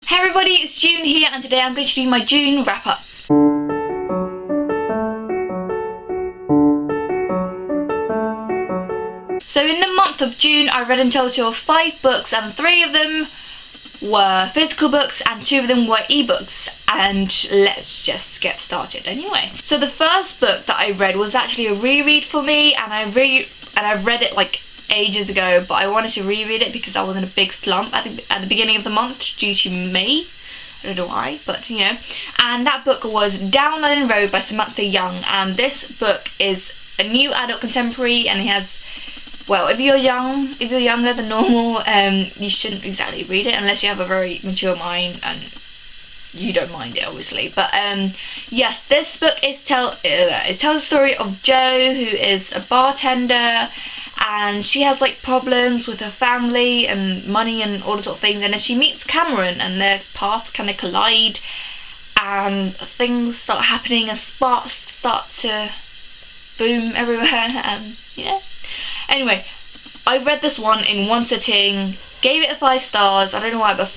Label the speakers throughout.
Speaker 1: Hey everybody, it's June here and today I'm going to do my June wrap up. So in the month of June I read in total 5 books and 3 of them were physical books and 2 of them were ebooks, and let's just get started anyway. So the first book that I read was actually a reread for me, and I read it like ages ago, but I wanted to reread it because I was in a big slump at the beginning of the month due to May. I don't know why, but you know. And that book was Down London Road by Samantha Young, and this book is a new adult contemporary, and it has, well, if you're younger than normal, you shouldn't exactly read it unless you have a very mature mind and you don't mind it, obviously. But yes, this book it tells the story of Jo, who is a bartender, and she has like problems with her family and money and all those sort of things, and then she meets Cameron and their paths kind of collide and things start happening and sparks start to boom everywhere, and you know. Anyway, I read this one in one sitting, gave it 5 stars. I don't know why, but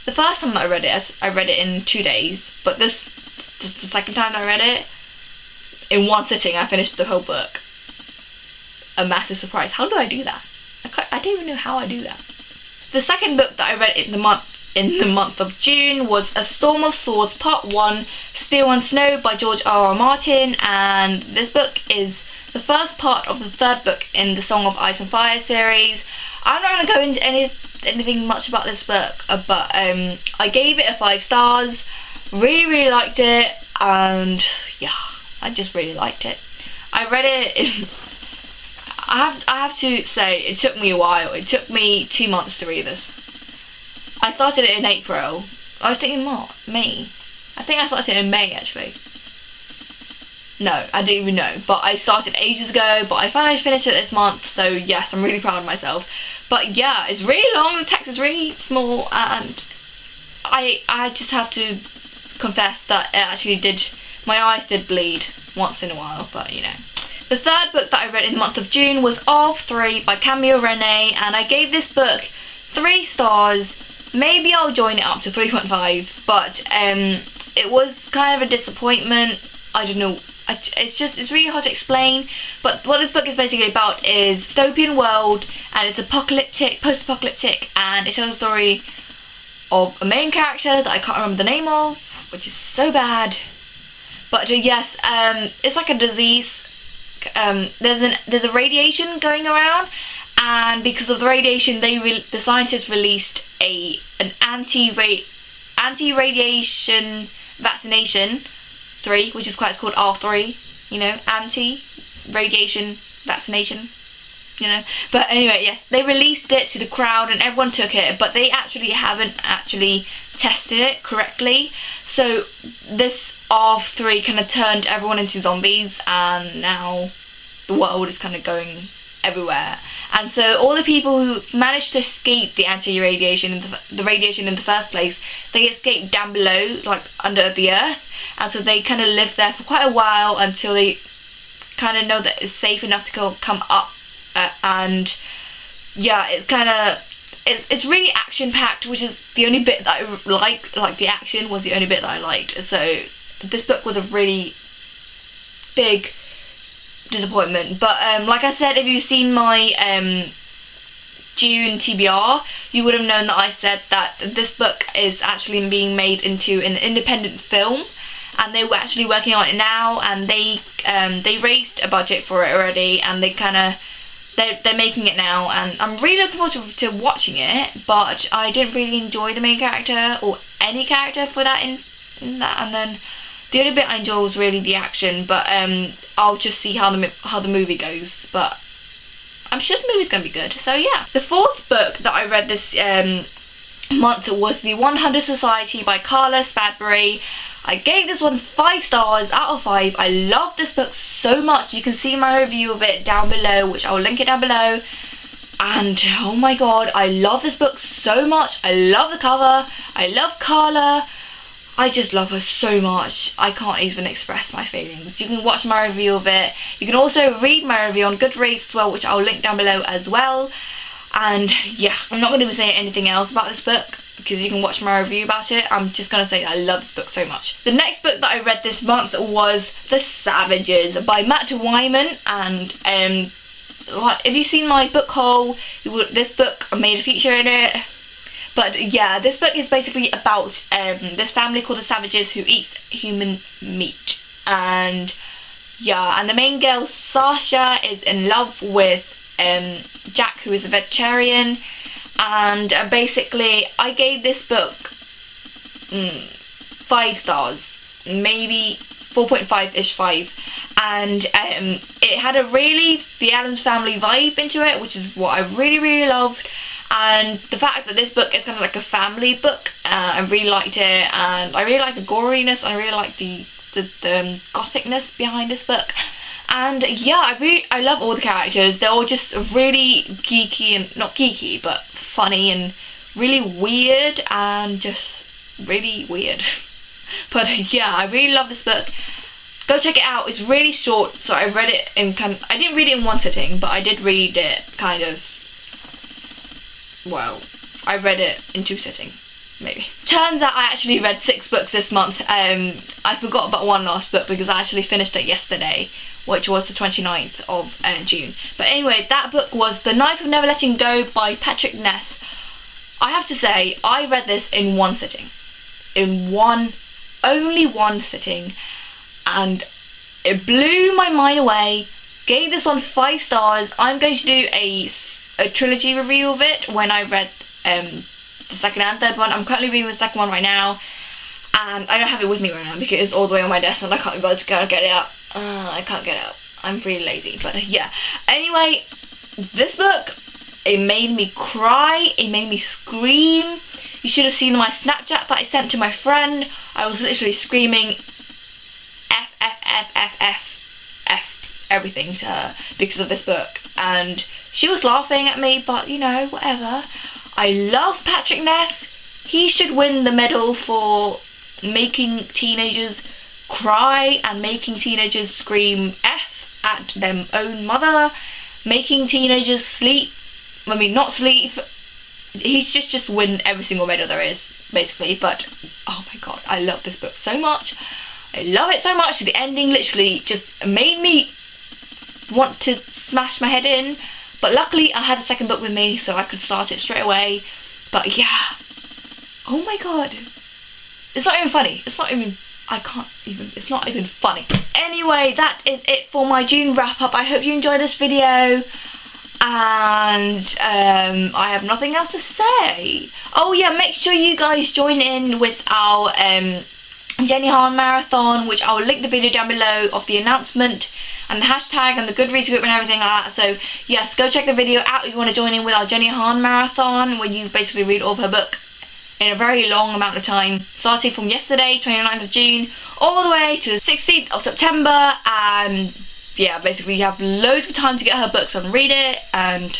Speaker 1: the first time that I read it in 2 days, but this the second time that I read it, in one sitting I finished the whole book. A massive surprise. How do I do that? I don't even know how I do that. The second book that I read in the month of June was A Storm of Swords Part 1, Steel and Snow by George R.R. Martin, and this book is the first part of the third book in the Song of Ice and Fire series. I'm not going to go into anything much about this book, but I gave it 5 stars. Really liked it, and yeah, I just really liked it. I read it in I have to say, it took me a while. It took me 2 months to read this. I started it in April. I was thinking what? May? I think I started it in May actually. No, I don't even know. But I started ages ago, but I finally finished it this month, so yes, I'm really proud of myself. But yeah, it's really long, the text is really small, and I just have to confess that it actually did, my eyes did bleed once in a while, but you know. The third book that I read in the month of June was Of 3 by Camille Renee, and I gave this book 3 stars. Maybe I'll join it up to 3.5, but it was kind of a disappointment. I don't know, it's really hard to explain, but what this book is basically about is dystopian world, and it's post-apocalyptic, and it tells the story of a main character that I can't remember the name of, which is so bad. But yes, it's like a disease. There's a radiation going around, and because of the radiation, the scientists released an anti-radiation vaccination 3, which is quite, it's called R3, you know, anti-radiation vaccination, you know. But anyway, yes, they released it to the crowd and everyone took it, but they haven't tested it correctly. So this R3 kind of turned everyone into zombies, and now the world is kind of going everywhere. And so all the people who managed to escape the anti-radiation, the radiation in the first place, they escaped down below, like under the earth, and so they kind of lived there for quite a while until they kind of know that it's safe enough to come up. And yeah, it's kind of, it's really action-packed, which is the only bit that I like the action was the only bit that I liked. So this book was a really big disappointment. But like I said, if you've seen my June TBR, you would have known that I said that this book is actually being made into an independent film, and they were actually working on it now, and they raised a budget for it already, and they're making it now, and I'm really looking forward to watching it. But I didn't really enjoy the main character or any character for that in that, and then the only bit I enjoyed was really the action. But I'll just see how the movie goes, but I'm sure the movie's gonna be good. So yeah, the fourth book that I read this month was The 100 Society by Carla Spadbury. I gave this one 5 stars out of 5. I love this book so much. You can see my review of it down below, which I'll link it down below. And oh my god, I love this book so much. I love the cover. I love Carla. I just love her so much. I can't even express my feelings. You can watch my review of it. You can also read my review on Goodreads as well, which I'll link down below as well. And yeah, I'm not going to say anything else about this book. because you can watch my review about it. I'm just gonna say that I love this book so much. The next book that I read this month was The Savages by Matt Wyman, and if you've seen my book haul, this book, I made a feature in it. But yeah, this book is basically about this family called the Savages who eats human meat. And yeah, and the main girl, Sasha, is in love with Jack, who is a vegetarian. And basically, I gave this book 5 stars, maybe 4.5-ish, 5. And it had the Addams Family vibe into it, which is what I really loved. And the fact that this book is kind of like a family book, I really liked it, and I really like the goriness, and I really like the gothicness behind this book. And yeah, I love all the characters. They're all just really geeky, and not geeky, but funny and really weird, and just really weird. But yeah, I really love this book. Go check it out. It's really short, so I read it in I didn't read it in one sitting, but I did read it kind of, well, I read it in 2 sittings, maybe. Turns out I actually read 6 books this month. I forgot about one last book because I actually finished it yesterday, which was the 29th of June. But anyway, that book was The Knife of Never Letting Go by Patrick Ness. I have to say, I read this in 1 sitting. Only one sitting. And it blew my mind away. Gave this one 5 stars. I'm going to do a trilogy review of it when I read the second and third one. I'm currently reading the second one right now, and I don't have it with me right now because it's all the way on my desk and I can't be bothered to go and get it out. I can't get it out. I'm really lazy, but yeah. Anyway, this book, it made me cry, it made me scream. You should have seen my Snapchat that I sent to my friend. I was literally screaming F everything to her because of this book, and she was laughing at me, but you know, whatever. I love Patrick Ness. He should win the medal for making teenagers cry and making teenagers scream F at their own mother, making teenagers sleep, I mean not sleep. He should just win every single medal there is, basically. But oh my god, I love this book so much. I love it so much. The ending literally just made me want to smash my head in, but luckily I had a second book with me so I could start it straight away. But yeah, oh my god, it's not even funny. It's not even funny. Anyway, that is it for my June wrap up. I hope you enjoyed this video, and I have nothing else to say. Oh yeah, make sure you guys join in with our Jenny Han marathon, which I will link the video down below of the announcement and the hashtag and the Goodreads group and everything like that. So yes, go check the video out if you want to join in with our Jenny Han marathon, where you basically read all of her book in a very long amount of time, starting from yesterday, 29th of June, all the way to the 16th of September. And yeah, basically you have loads of time to get her books and read it, and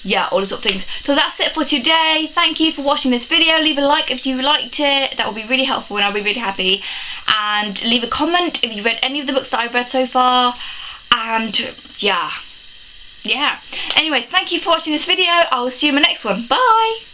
Speaker 1: yeah, all those sort of things. So that's it for today. Thank you for watching this video. Leave a like if you liked it. That would be really helpful and I'll be really happy. And leave a comment if you've read any of the books that I've read so far. And yeah. Anyway, thank you for watching this video. I will see you in my next one. Bye!